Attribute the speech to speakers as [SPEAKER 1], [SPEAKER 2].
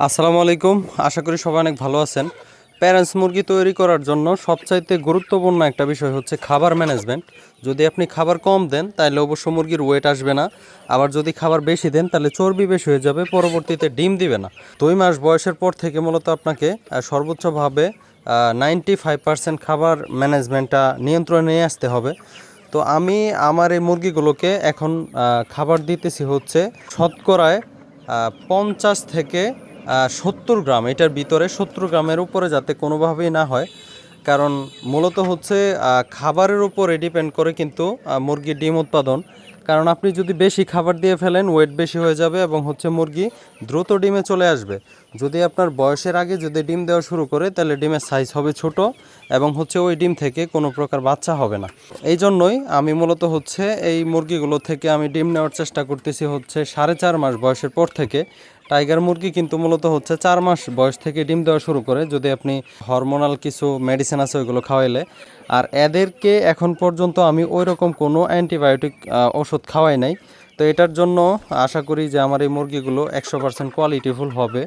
[SPEAKER 1] আসসালামু আলাইকুম। আশা করি সবাই অনেক ভালো আছেন। প্যারেন্টস মুরগি তৈরি করার জন্য সবচাইতে গুরুত্বপূর্ণ একটা বিষয় হচ্ছে খাবার ম্যানেজমেন্ট। যদি আপনি খাবার কম দেন তাহলে অবশ্য মুরগির ওয়েট আসবে না। আবার যদি খাবার বেশি দেন তাহলে চর্বি বেশি হয়ে যাবে, পরবর্তীতে ডিম দিবে না। 2 মাস বয়সের পর থেকে মূলত আপনাকে সর্বোচ্চভাবে 95% খাবার ম্যানেজমেন্টটা নিয়ন্ত্রণে নিয়ে আসতে হবে। তো আমি আমার এই মুরগিগুলোকে এখন খাবার দিতেছি হচ্ছে শতকরায় 50 থেকে 70 গ্রাম, এটার ভিতরে 70 গ্রামের উপরে যাতে কোনোভাবেই না হয়। কারণ মূলত হচ্ছে খাবারের উপরে ডিপেন্ড করে কিন্তু মুরগির ডিম উৎপাদন। কারণ আপনি যদি বেশি খাবার দিয়ে ফেলেন ওয়েট বেশি হয়ে যাবে এবং হচ্ছে মুরগি দ্রুত ডিমে চলে আসবে। যদি আপনার বয়সের আগে যদি ডিম দেওয়া শুরু করে তাহলে ডিমের সাইজ হবে ছোট এবং হচ্ছে ওই ডিম থেকে কোনো প্রকার বাচ্চা হবে না। এই জন্যই আমি মূলত হচ্ছে এই মুরগিগুলো থেকে আমি ডিম নেওয়ার চেষ্টা করতেছি হচ্ছে 4.5 মাস বয়সের পর থেকে। টাইগার মুরগি কিন্তু মূলত হচ্ছে 4 মাস বয়স থেকে ডিম দেওয়া শুরু করে যদি আপনি হরমোনাল কিছু মেডিসিন আছে ওইগুলো খাওয়াইলে। আর এদেরকে এখন পর্যন্ত আমি ওই রকম কোনো অ্যান্টিবায়োটিক ওষুধ খাওয়াই নাই। তো এটার জন্য আশা করি যে আমার এই মুরগিগুলো 100% কোয়ালিটিফুল হবে।